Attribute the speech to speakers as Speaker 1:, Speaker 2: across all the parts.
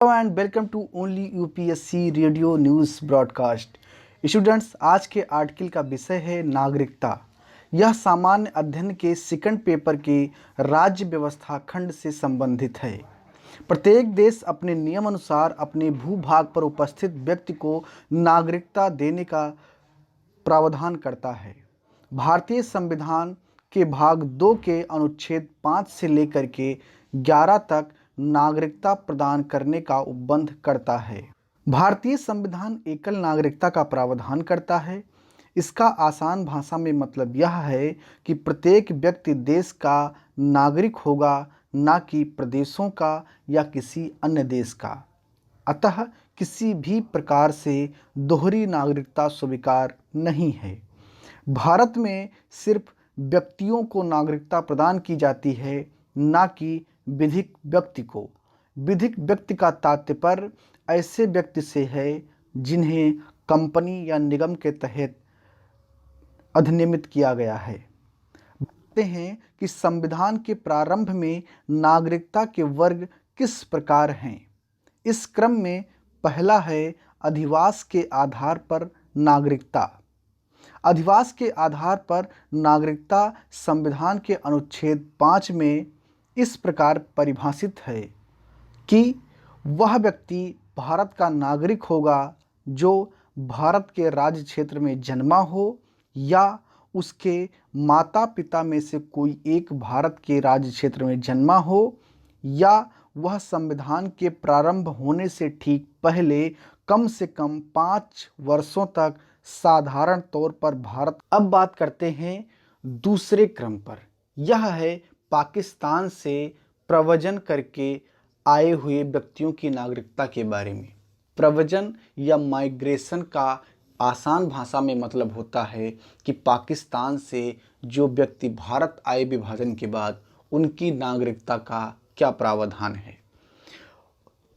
Speaker 1: Hello and welcome to only UPSC radio news broadcast. Students, आज के article का विषय है नागरिकता। यह सामान्य अध्ययन के सेकंड पेपर के राज्य व्यवस्था खंड से संबंधित है। प्रत्येक देश अपने नियम अनुसार अपने भूभाग पर उपस्थित व्यक्ति को नागरिकता देने का प्रावधान करता है। भारतीय संविधान के भाग 2 के अनुच्छेद 5 से लेकर के 11 तक नागरिकता प्रदान करने का उपबंध करता है। भारतीय संविधान एकल नागरिकता का प्रावधान करता है। इसका आसान भाषा में मतलब यह है कि प्रत्येक व्यक्ति देश का नागरिक होगा, न कि प्रदेशों का या किसी अन्य देश का। अतः किसी भी प्रकार से दोहरी नागरिकता स्वीकार नहीं है। भारत में सिर्फ व्यक्तियों को नागरिकता प्रदान की जाती है, न कि विधिक व्यक्ति को। विधिक व्यक्ति का तात्पर्य ऐसे व्यक्ति से है जिन्हें कंपनी या निगम के तहत अधिनियमित किया गया है। बताते हैं कि संविधान के प्रारंभ में नागरिकता के वर्ग किस प्रकार हैं। इस क्रम में पहला है अधिवास के आधार पर नागरिकता। अधिवास के आधार पर नागरिकता संविधान के अनुच्छेद 5 में इस प्रकार परिभाषित है कि वह व्यक्ति भारत का नागरिक होगा जो भारत के राज्य क्षेत्र में जन्मा हो या उसके माता पिता में से कोई एक भारत के राज्य क्षेत्र में जन्मा हो, या वह संविधान के प्रारंभ होने से ठीक पहले कम से कम 5 वर्षों तक साधारण तौर पर भारत। अब बात करते हैं दूसरे क्रम पर। यह है पाकिस्तान से प्रव्रजन करके आए हुए व्यक्तियों की नागरिकता के बारे में। प्रव्रजन या माइग्रेशन का आसान भाषा में मतलब होता है कि पाकिस्तान से जो व्यक्ति भारत आए विभाजन के बाद, उनकी नागरिकता का क्या प्रावधान है।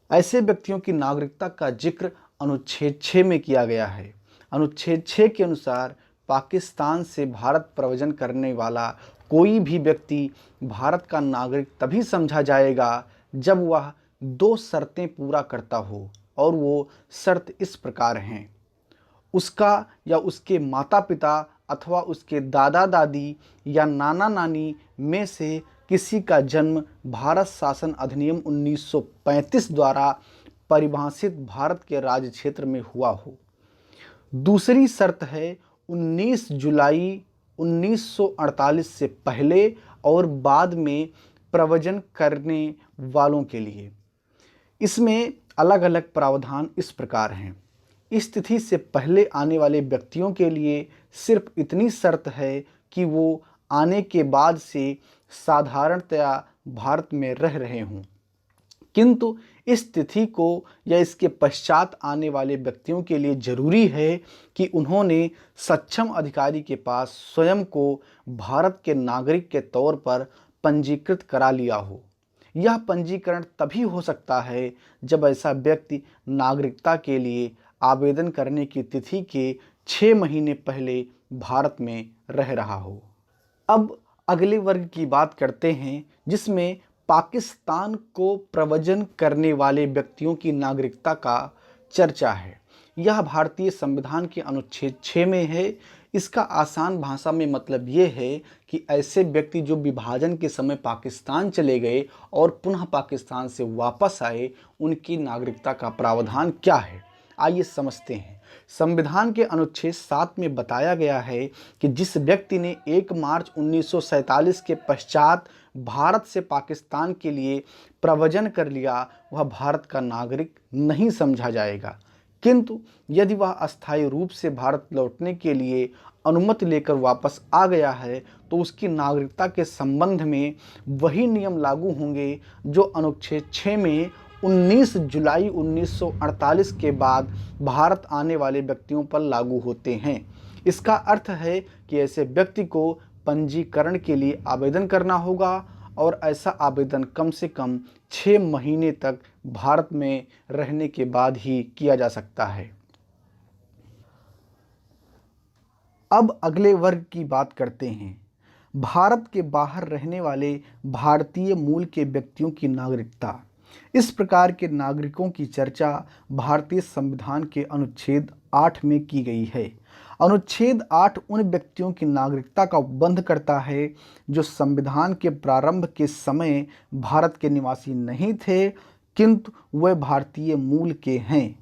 Speaker 1: ऐसे व्यक्तियों की नागरिकता का जिक्र अनुच्छेद 6 में किया गया है। अनुच्छेद 6 के अनुसार पाकिस्तान से भारत प्रव्रजन करने वाला कोई भी व्यक्ति भारत का नागरिक तभी समझा जाएगा जब वह 2 शर्तें पूरा करता हो, और वो शर्त इस प्रकार हैं। उसका या उसके माता पिता अथवा उसके दादा दादी या नाना नानी में से किसी का जन्म भारत शासन अधिनियम 1935 द्वारा परिभाषित भारत के राज्य क्षेत्र में हुआ हो। दूसरी शर्त है 19 जुलाई 1948 से पहले और बाद में प्रव्रजन करने वालों के लिए। इसमें अलग अलग प्रावधान इस प्रकार हैं। इस तिथि से पहले आने वाले व्यक्तियों के लिए सिर्फ इतनी शर्त है कि वो आने के बाद से साधारणतया भारत में रह रहे हों, किंतु इस तिथि को या इसके पश्चात आने वाले व्यक्तियों के लिए जरूरी है कि उन्होंने सक्षम अधिकारी के पास स्वयं को भारत के नागरिक के तौर पर पंजीकृत करा लिया हो। यह पंजीकरण तभी हो सकता है जब ऐसा व्यक्ति नागरिकता के लिए आवेदन करने की तिथि के 6 महीने पहले भारत में रह रहा हो। अब अगले वर्ग की बात करते हैं, जिसमें पाकिस्तान को प्रव्रजन करने वाले व्यक्तियों की नागरिकता का चर्चा है। यह भारतीय संविधान के अनुच्छेद 6 में है। इसका आसान भाषा में मतलब ये है कि ऐसे व्यक्ति जो विभाजन के समय पाकिस्तान चले गए और पुनः पाकिस्तान से वापस आए, उनकी नागरिकता का प्रावधान क्या है, आइए समझते हैं। संविधान के अनुच्छेद 7 में बताया गया है कि जिस व्यक्ति ने 1 मार्च 1947 के पश्चात भारत से पाकिस्तान के लिए प्रव्रजन कर लिया, वह भारत का नागरिक नहीं समझा जाएगा। किंतु यदि वह अस्थायी रूप से भारत लौटने के लिए अनुमति लेकर वापस आ गया है, तो उसकी नागरिकता के संबंध में वही नियम लागू होंगे जो अनुच्छेद 6 में 19 जुलाई 1948 के बाद भारत आने वाले व्यक्तियों पर लागू होते हैं। इसका अर्थ है कि ऐसे व्यक्ति को पंजीकरण के लिए आवेदन करना होगा, और ऐसा आवेदन कम से कम 6 महीने तक भारत में रहने के बाद ही किया जा सकता है। अब अगले वर्ग की बात करते हैं। भारत के बाहर रहने वाले भारतीय मूल के व्यक्तियों की नागरिकता। इस प्रकार के नागरिकों की चर्चा भारतीय संविधान के अनुच्छेद 8 में की गई है। अनुच्छेद 8 उन व्यक्तियों की नागरिकता का उपबंध करता है जो संविधान के प्रारंभ के समय भारत के निवासी नहीं थे, किंतु वे भारतीय मूल के हैं।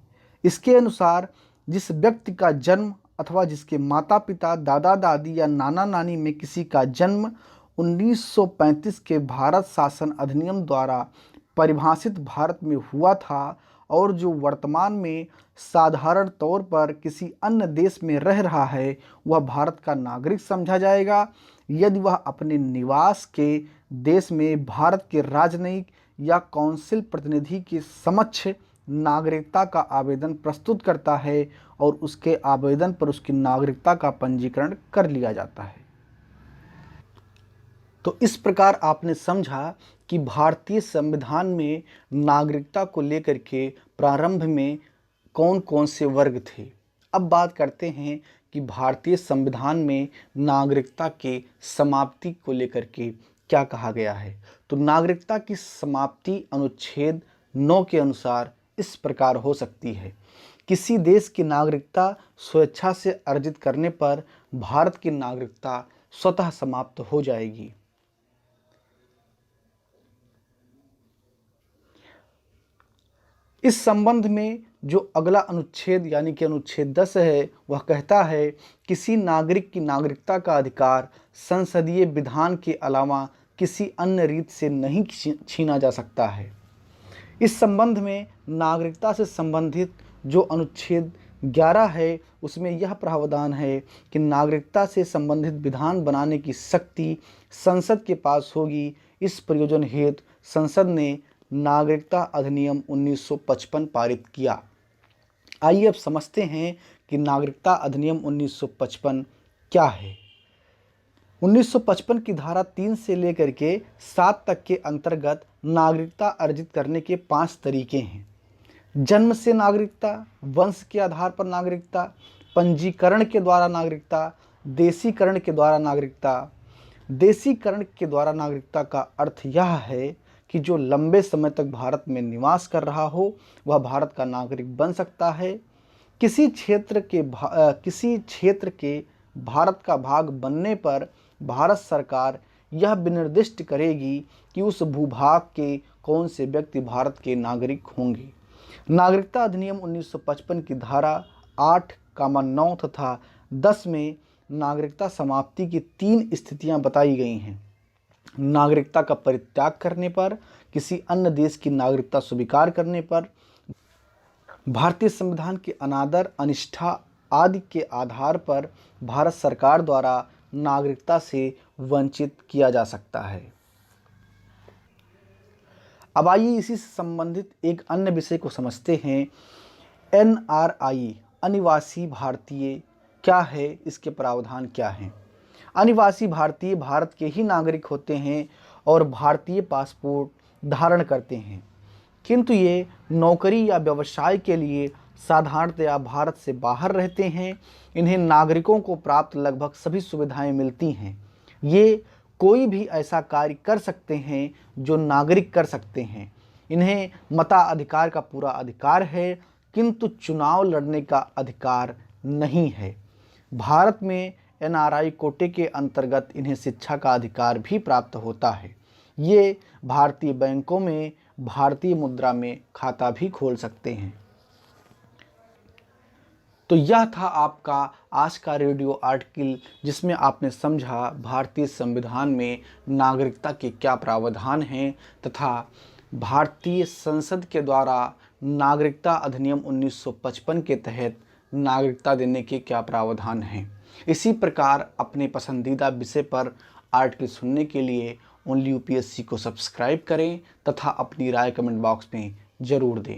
Speaker 1: इसके अनुसार जिस व्यक्ति का जन्म अथवा जिसके माता पिता, दादा दादी या नाना नानी में किसी का जन्म 1935 के भारत शासन अधिनियम द्वारा परिभाषित भारत में हुआ था और जो वर्तमान में साधारण तौर पर किसी अन्य देश में रह रहा है, वह भारत का नागरिक समझा जाएगा यदि वह अपने निवास के देश में भारत के राजनयिक या काउंसिल प्रतिनिधि के समक्ष नागरिकता का आवेदन प्रस्तुत करता है और उसके आवेदन पर उसकी नागरिकता का पंजीकरण कर लिया जाता है। तो इस प्रकार आपने समझा कि भारतीय संविधान में नागरिकता को लेकर के प्रारंभ में कौन कौन से वर्ग थे। अब बात करते हैं कि भारतीय संविधान में नागरिकता के समाप्ति को लेकर के क्या कहा गया है। तो नागरिकता की समाप्ति अनुच्छेद 9 के अनुसार इस प्रकार हो सकती है। किसी देश की नागरिकता स्वेच्छा से अर्जित करने पर भारत की नागरिकता स्वतः समाप्त हो जाएगी। इस संबंध में जो अगला अनुच्छेद यानी कि अनुच्छेद 10 है, वह कहता है किसी नागरिक की नागरिकता का अधिकार संसदीय विधान के अलावा किसी अन्य रीत से नहीं छीना जा सकता है। इस संबंध में नागरिकता से संबंधित जो अनुच्छेद 11 है, उसमें यह प्रावधान है कि नागरिकता से संबंधित विधान बनाने की शक्ति संसद के पास होगी। इस प्रयोजन हेतु संसद ने नागरिकता अधिनियम 1955 पारित किया। आइए अब समझते हैं कि नागरिकता अधिनियम 1955 क्या है। 1955 की धारा 3 से लेकर के 7 तक के अंतर्गत नागरिकता अर्जित करने के 5 तरीके हैं। जन्म से नागरिकता, वंश के आधार पर नागरिकता, पंजीकरण के द्वारा नागरिकता, देशीकरण के द्वारा नागरिकता। देशीकरण के द्वारा नागरिकता का अर्थ यह है कि जो लंबे समय तक भारत में निवास कर रहा हो वह भारत का नागरिक बन सकता है। किसी क्षेत्र के भारत का भाग बनने पर भारत सरकार यह विनिर्दिष्ट करेगी कि उस भूभाग के कौन से व्यक्ति भारत के नागरिक होंगे। नागरिकता अधिनियम 1955 की धारा 8, 9 तथा 10 में नागरिकता समाप्ति की 3 स्थितियां बताई गई हैं। नागरिकता का परित्याग करने पर, किसी अन्य देश की नागरिकता स्वीकार करने पर, भारतीय संविधान के अनादर, अनिष्ठा आदि के आधार पर भारत सरकार द्वारा नागरिकता से वंचित किया जा सकता है। अब आइए इसी से संबंधित एक अन्य विषय को समझते हैं। NRI अनिवासी भारतीय क्या है, इसके प्रावधान क्या हैं। अनिवासी भारतीय भारत के ही नागरिक होते हैं और भारतीय पासपोर्ट धारण करते हैं, किंतु ये नौकरी या व्यवसाय के लिए साधारणतया भारत से बाहर रहते हैं। इन्हें नागरिकों को प्राप्त लगभग सभी सुविधाएं मिलती हैं। ये कोई भी ऐसा कार्य कर सकते हैं जो नागरिक कर सकते हैं। इन्हें मताधिकार का पूरा अधिकार है, किंतु चुनाव लड़ने का अधिकार नहीं है। भारत में NRI कोटे के अंतर्गत इन्हें शिक्षा का अधिकार भी प्राप्त होता है। ये भारतीय बैंकों में भारतीय मुद्रा में खाता भी खोल सकते हैं। तो यह था आपका आज का रेडियो आर्टिकल, जिसमें आपने समझा भारतीय संविधान में नागरिकता के क्या प्रावधान हैं तथा भारतीय संसद के द्वारा नागरिकता अधिनियम 1955 के तहत नागरिकता देने के क्या प्रावधान हैं। इसी प्रकार अपने पसंदीदा विषय पर आर्टिकल सुनने के लिए ओनली UPSC को सब्सक्राइब करें तथा अपनी राय कमेंट बॉक्स में ज़रूर दें।